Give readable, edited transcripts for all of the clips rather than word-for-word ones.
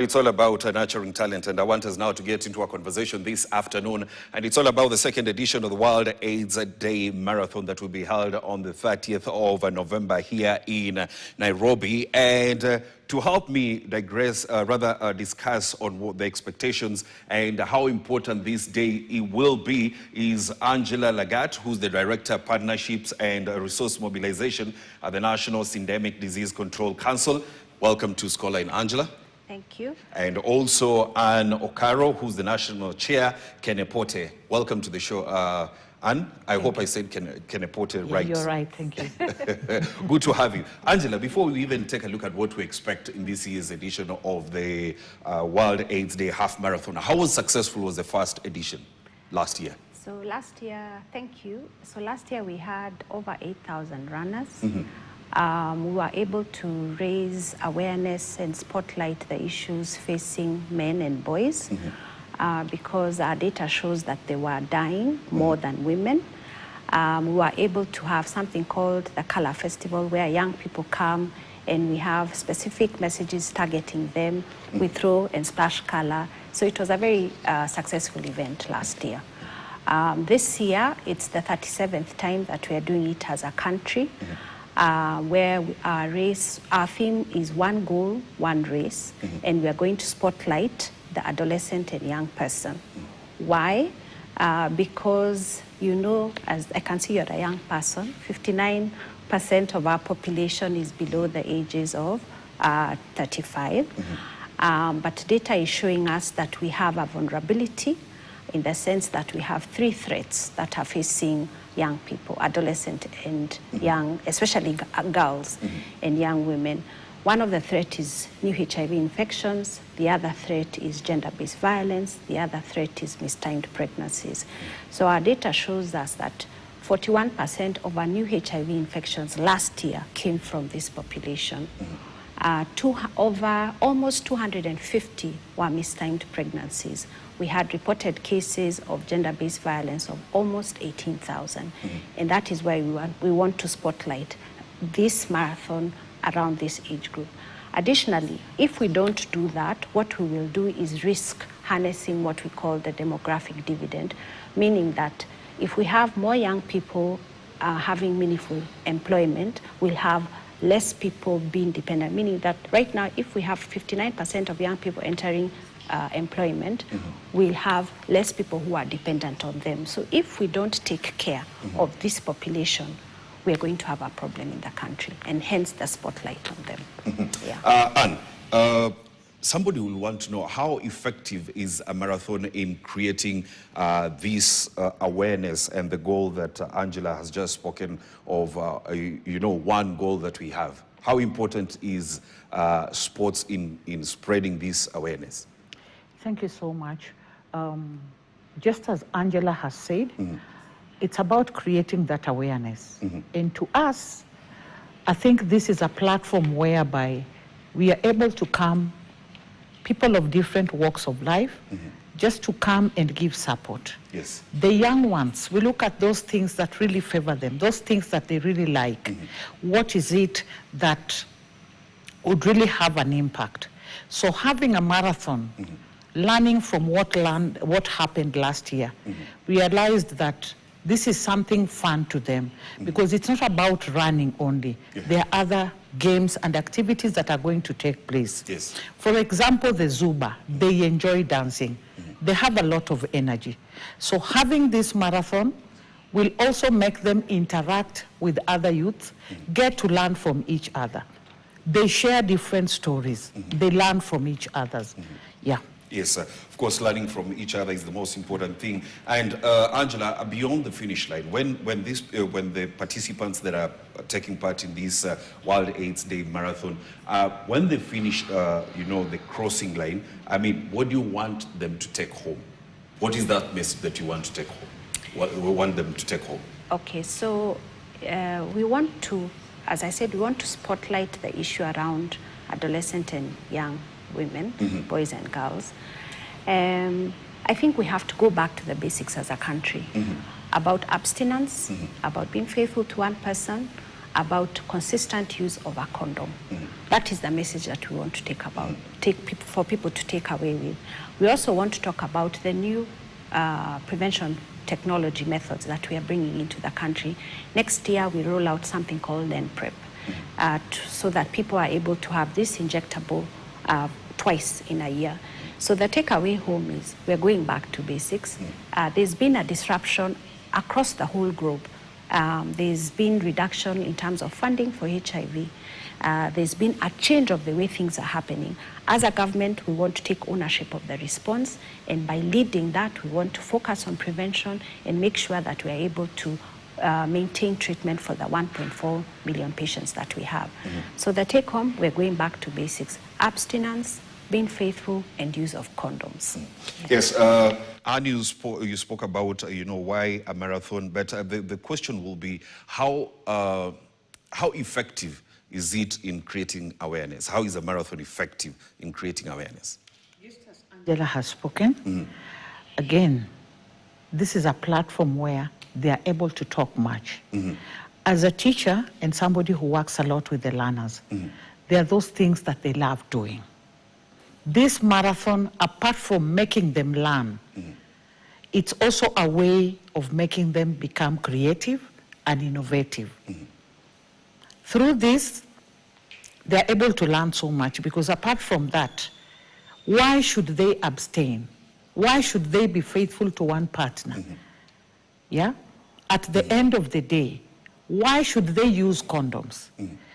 It's all about nurturing talent, and I want us now to get into a conversation this afternoon. And it's all about the second edition of the World AIDS Day Marathon that will be held on the 30th of November here in Nairobi. And to help me discuss on what the expectations and how important this day it will be is Angela Lagat, who's the Director of Partnerships and Resource Mobilization at the National Syndemic Disease Control Council. Welcome to Scholarline, Angela. Thank you. And also Anne Okaro, who's the National Chair, Kenepote. Welcome to the show, Anne. I hope I said Kenepote right. You're right, thank you. Good to have you. Angela, before we even take a look at what we expect in this year's edition of the World AIDS Day Half Marathon, how successful was the first edition last year? So last year, thank you. So last year we had over 8,000 runners. Mm-hmm. We were able to raise awareness and spotlight the issues facing men and boys, because our data shows that they were dying more than women. We were able to have something called the Color Festival, where young people come and we have specific messages targeting them. We throw and splash color. So it was a very successful event last year. This year, it's the 37th time that we are doing it as a country. Where our theme is one goal, one race, and we are going to spotlight the adolescent and young person. Why? Because, you know, as I can see you're a young person, 59% of our population is below the ages of 35. But data is showing us that we have a vulnerability in the sense that we have three threats that are facing young people, adolescent and young, especially girls and young women. One of the threats is new HIV infections. The other threat is gender-based violence. The other threat is mistimed pregnancies. So our data shows us that 41% of our new HIV infections last year came from this population. Over almost 250 were mistimed pregnancies. We had reported cases of gender-based violence of almost 18,000. And that is why we want to spotlight this marathon around this age group. Additionally, if we don't do that, what we will do is risk harnessing what we call the demographic dividend, meaning that if we have more young people having meaningful employment, we'll have less people being dependent, meaning that right now, if we have 59% of young people entering employment, we'll have less people who are dependent on them. So if we don't take care of this population, we're going to have a problem in the country, and hence the spotlight on them. Anne, somebody will want to know how effective is a marathon in creating this awareness and the goal that Angela has just spoken of, one goal that we have. How important is sports in spreading this awareness? Thank you so much. Just as Angela has said, it's about creating that awareness. And to us, I think this is a platform whereby we are able to come, people of different walks of life, just to come and give support. Yes. The young ones, we look at those things that really favor them, those things that they really like. What is it that would really have an impact? So having a marathon, learning from what happened last year, realized that this is something fun to them, because it's not about running only. There are other games and activities that are going to take place. Yes. For example, the Zuba, they enjoy dancing. They have a lot of energy. So having this marathon will also make them interact with other youths, get to learn from each other. They share different stories. They learn from each other's. Yeah. Yes, of course, learning from each other is the most important thing. And Angela, beyond the finish line, when the participants that are taking part in this World AIDS Day Marathon, when they finish, the crossing line, I mean, what do you want them to take home? What is that message that you want to take home? What we want them to take home? Okay, so we want to, as I said, we want to spotlight the issue around adolescent and young women, boys and girls. I think we have to go back to the basics as a country, about abstinence, about being faithful to one person, about consistent use of a condom. That is the message that we want to for people to take away with. We also want to talk about the new prevention technology methods that we are bringing into the country. Next year, we roll out something called NPrep, so that people are able to have this injectable twice in a year. So the takeaway home is we're going back to basics. There's been a disruption across the whole globe. There's been reduction in terms of funding for HIV. There's been a change of the way things are happening. As a government, we want to take ownership of the response, and by leading that, we want to focus on prevention and make sure that we are able to maintain treatment for the 1.4 million patients that we have. So the take home, we're going back to basics: abstinence, being faithful, and use of condoms. Yes, Anne, you spoke about why a marathon, but the question will be how effective is it in creating awareness? How is a marathon effective in creating awareness? Just as Angela has spoken, again, this is a platform where they are able to talk much. As a teacher and somebody who works a lot with the learners, there are those things that they love doing. This marathon, apart from making them learn, it's also a way of making them become creative and innovative. Through this, they're able to learn so much, because apart from that, why should they abstain? Why should they be faithful to one partner? Yeah? At the end of the day, why should they use condoms?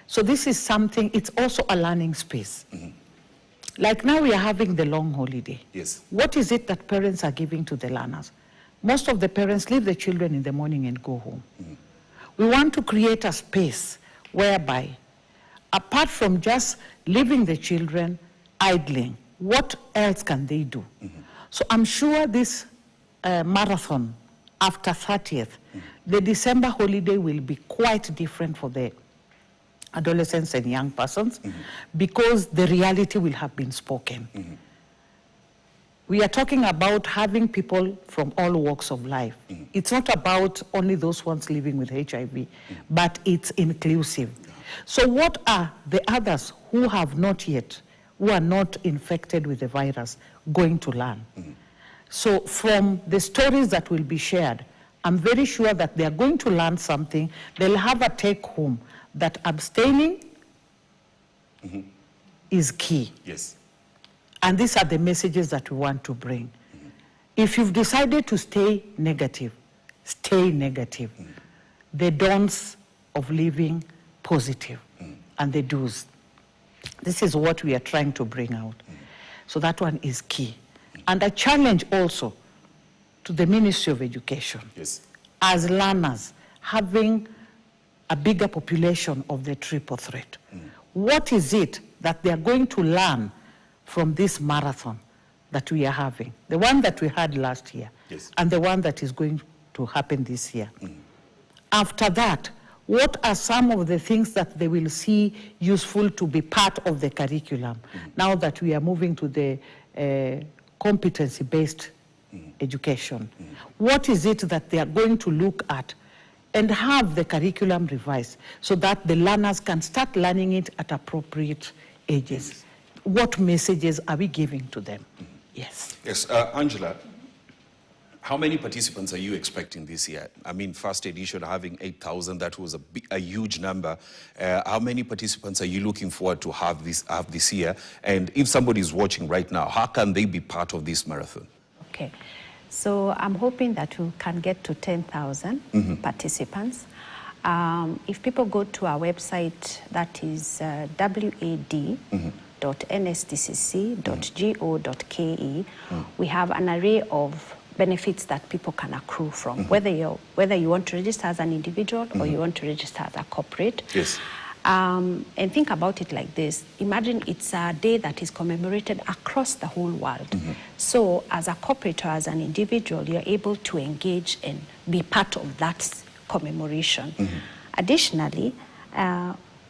So this is something, it's also a learning space. Like now we are having the long holiday. Yes. What is it that parents are giving to the learners? Most of the parents leave the children in the morning and go home. We want to create a space whereby, apart from just leaving the children idling, what else can they do? So I'm sure this marathon after 30th, the December holiday will be quite different for the adolescents and young persons, because the reality will have been spoken. We are talking about having people from all walks of life. It's not about only those ones living with HIV, but it's inclusive. So what are the others who have not yet, who are not infected with the virus, going to learn? So from the stories that will be shared, I'm very sure that they are going to learn something. They'll have a take home that abstaining is key. Yes. And these are the messages that we want to bring. If you've decided to stay negative, stay negative. The don'ts of living positive and the do's. This is what we are trying to bring out. So that one is key. And a challenge also to the Ministry of Education. Yes. As learners, having a bigger population of the triple threat. What is it that they are going to learn from this marathon that we are having? The one that we had last year, yes, and the one that is going to happen this year. After that, what are some of the things that they will see useful to be part of the curriculum now that we are moving to the competency-based education? What is it that they are going to look at and have the curriculum revised so that the learners can start learning it at appropriate ages? What messages are we giving to them? Yes. Yes, Angela, how many participants are you expecting this year? I mean, first edition having 8,000, that was a huge number. How many participants are you looking forward to have this year? And if somebody is watching right now, how can they be part of this marathon? Okay, so I'm hoping that we can get to 10,000 participants. If people go to our website, that is wad.nsdcc.go.ke, we have an array of benefits that people can accrue from, whether you want to register as an individual or you want to register as a corporate. Yes. And think about it like this. Imagine it's a day that is commemorated across the whole world. So as a corporate or as an individual, you're able to engage and be part of that commemoration. Additionally,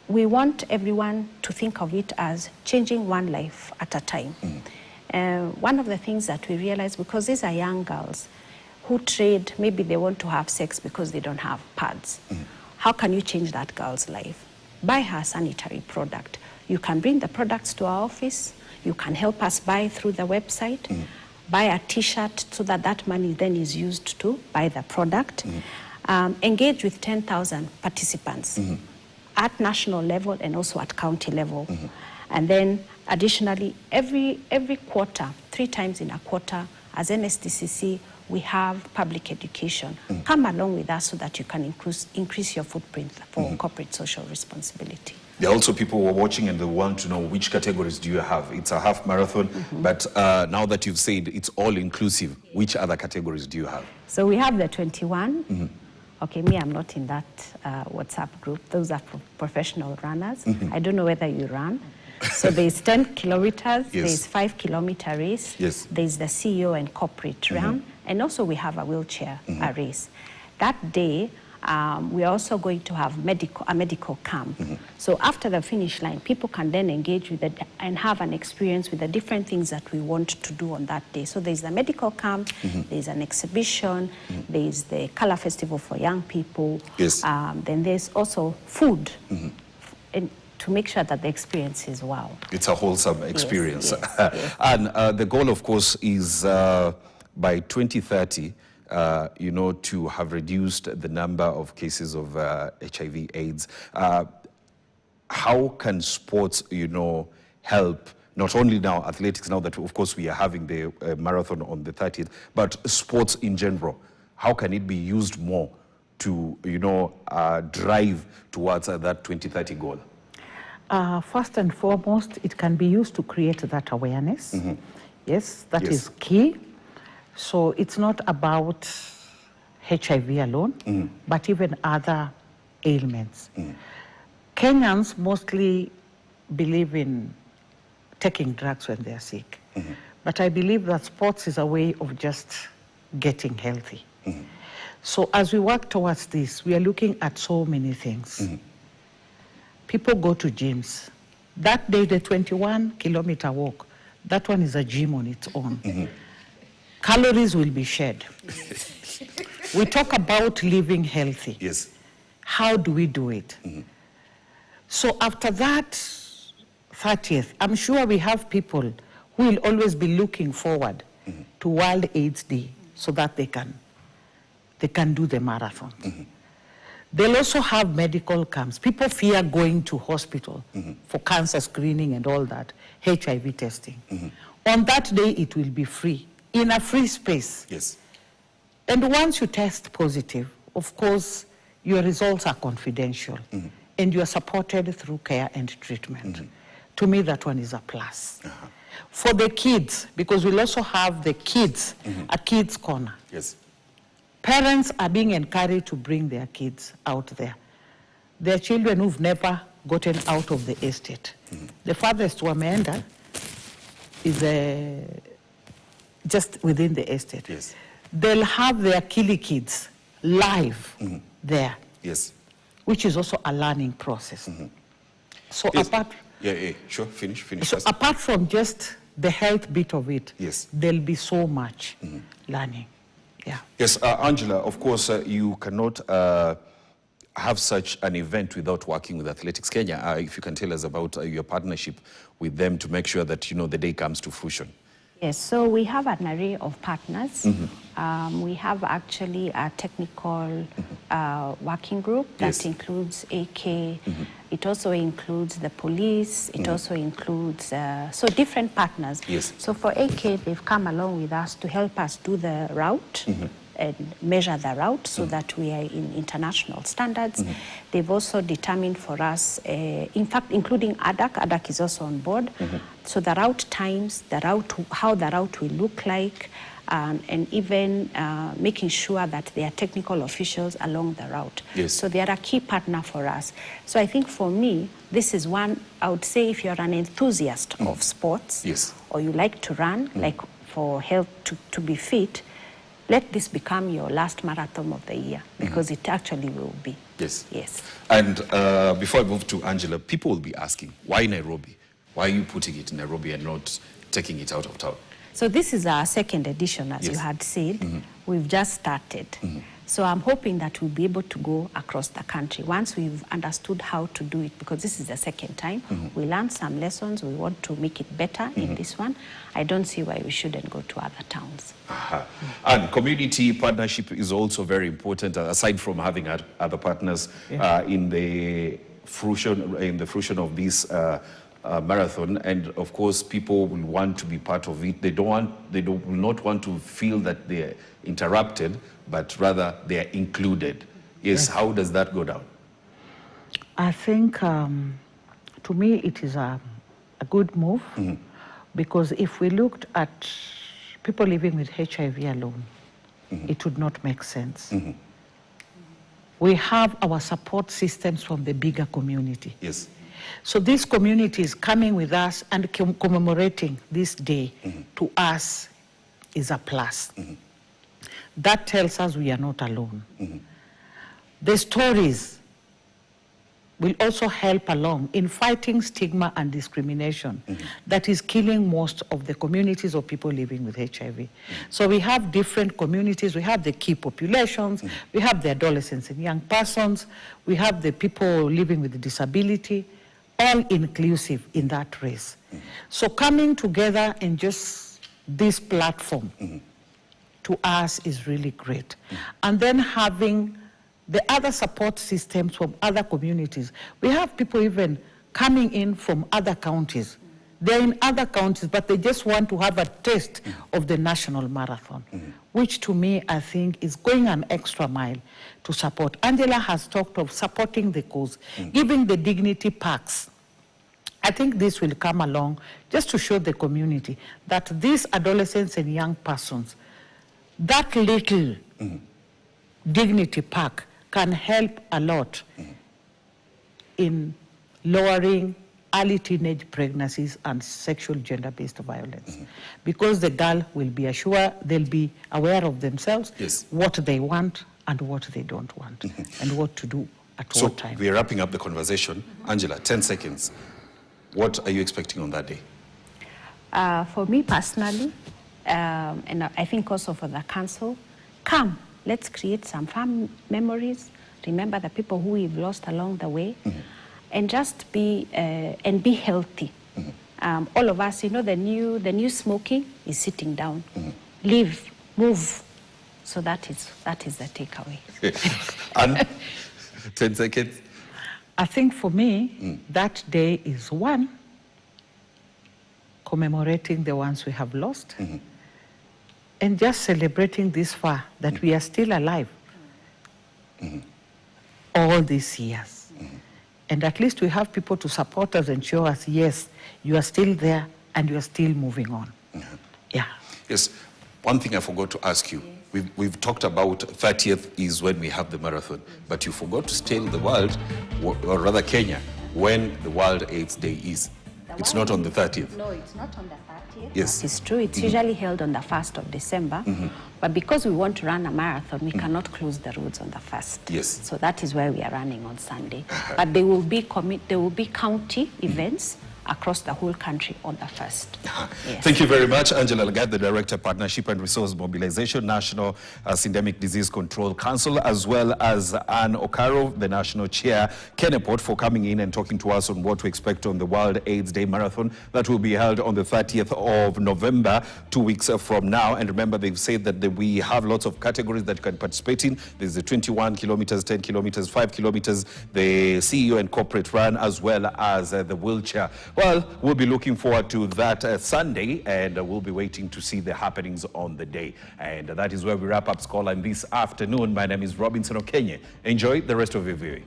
we want everyone to think of it as changing one life at a time. One of the things that we realize, because these are young girls who trade, maybe they want to have sex because they don't have pads. how can you change that girl's life? Buy her sanitary product. You can bring the products to our office. You can help us buy through the website. Buy a T-shirt so that that money then is used to buy the product. Engage with 10,000 participants at national level and also at county level. And then additionally, every quarter, 3 times in a quarter, as NSDCC, we have public education. Come along with us so that you can increase your footprint for corporate social responsibility. There are also people who are watching and they want to know which categories do you have. It's a half marathon, but now that you've said it's all inclusive, which other categories do you have? So we have the 21. Okay, me, I'm not in that WhatsApp group. Those are professional runners. I don't know whether you run. So there's 10 kilometers, there's 5-kilometer race, there's the CEO and corporate run, and also we have a wheelchair race. That day, we're also going to have a medical camp. So after the finish line, people can then engage with it and have an experience with the different things that we want to do on that day. So there's a medical camp, there's an exhibition, there's the color festival for young people, then there's also food. And to make sure that the experience is wow. It's a wholesome experience. And the goal, of course, is by 2030, you know, to have reduced the number of cases of HIV/AIDS. How can sports, you know, help, not only now athletics, now that, of course, we are having the marathon on the 30th, but sports in general? How can it be used more to, you know, drive towards that 2030 goal? First and foremost, it can be used to create that awareness. Yes, that is key. So it's not about HIV alone, but even other ailments. Kenyans mostly believe in taking drugs when they're sick. But I believe that sports is a way of just getting healthy. So as we work towards this, we are looking at so many things. People go to gyms. That day, the 21-kilometer walk, that one is a gym on its own. Calories will be shed. We talk about living healthy. Yes. How do we do it? So after that 30th, I'm sure we have people who will always be looking forward to World AIDS Day so that they can do the marathon. They'll also have medical camps. People fear going to hospital for cancer screening and all that, HIV testing. On that day, it will be free, in a free space. Yes. And once you test positive, of course, your results are confidential and you are supported through care and treatment. To me, that one is a plus. For the kids, because we'll also have the kids, a kids corner. Yes. Parents are being encouraged to bring their kids out there. There are children who've never gotten out of the estate. The farthest wameenda is just within the estate. Yes. They'll have their Kili kids live there. Yes. Which is also a learning process. So Yes. apart, Sure, finish. so apart from just the health bit of it, Yes. there'll be so much learning. Yeah. Yes, Angela, of course, you cannot have such an event without working with Athletics Kenya. If you can tell us about your partnership with them to make sure that, you know, the day comes to fruition. Yes, so we have an array of partners. We have actually a technical working group that includes AK. It also includes the police. It also includes, so different partners. Yes. So for AK, they've come along with us to help us do the route and measure the route so that we are in international standards. They've also determined for us, in fact, including ADAC. ADAC is also on board. So the route times, the route, how the route will look like, and even making sure that there are technical officials along the route. Yes. So they are a key partner for us. So I think for me, this is one, I would say if you're an enthusiast of sports, or you like to run, like for health, to be fit, let this become your last marathon of the year, because it actually will be. Yes. Yes. And before I move to Angela, people will be asking, why Nairobi? Why are you putting it in Nairobi and not taking it out of town? So this is our second edition, as you had said. We've just started. So I'm hoping that we'll be able to go across the country once we've understood how to do it, because this is the second time. We learned some lessons. We want to make it better in this one. I don't see why we shouldn't go to other towns. And community partnership is also very important, aside from having other partners in the fruition of this marathon. And of course, people will want to be part of it. They will not want to feel that they're interrupted, but rather they are included. Yes. How does that go down? I think, to me, it is a good move, because if we looked at people living with HIV alone, it would not make sense. We have our support systems from the bigger community. Yes. So this community is coming with us and commemorating this day to us is a plus. That tells us we are not alone. The stories will also help along in fighting stigma and discrimination that is killing most of the communities of people living with HIV. So we have different communities. We have the key populations. We have the adolescents and young persons. We have the people living with disability, all inclusive in that race. So coming together in just this platform to us is really great. And then having the other support systems from other communities. We have people even coming in from other counties. They're in other counties, but they just want to have a taste of the national marathon, which to me, I think, is going an extra mile to support. Angela has talked of supporting the cause, giving the dignity packs. I think this will come along just to show the community that these adolescents and young persons, that little dignity pack can help a lot in lowering early teenage pregnancies and sexual gender-based violence. Because the girl will be assured, they'll be aware of themselves, what they want and what they don't want, and what to do at what time. So we're wrapping up the conversation. Angela, 10 seconds. What are you expecting on that day? For me personally, and I think also for the council, come, let's create some fun memories, remember the people who we've lost along the way, and just be healthy. All of us, you know, the new smoking is sitting down. Live, move. So that is the takeaway. And 10 seconds. I think for me, that day is one, commemorating the ones we have lost, and just celebrating this far that we are still alive all these years. And at least we have people to support us and show us, yes, you are still there and you are still moving on. Yeah. Yes. One thing I forgot to ask you. We've talked about 30th is when we have the marathon, but you forgot to tell the world, or rather Kenya, when the World AIDS Day is. It's not on the 30th. No, it's not on the 30th. Yes. It's true. It's usually held on the 1st of December. But because we want to run a marathon, we cannot close the roads on the 1st. Yes. So that is why we are running on Sunday. But there will be county events across the whole country on the 1st. Yes. Thank you very much, Angela Lagat, the Director, Partnership and Resource Mobilization, National Syndemic Disease Control Council, as well as Anne Okaro, the National Chair, Kenneport, for coming in and talking to us on what to expect on the World AIDS Day Marathon that will be held on the 30th of November, 2 weeks from now. And remember, they've said that we have lots of categories that you can participate in. There's the 21 kilometers, 10 kilometers, 5 kilometers, the CEO and corporate run, as well as the wheelchair. Well, we'll be looking forward to that Sunday, and we'll be waiting to see the happenings on the day. And that is where we wrap up Scholar this afternoon. My name is Robinson Okenye. Enjoy the rest of your viewing.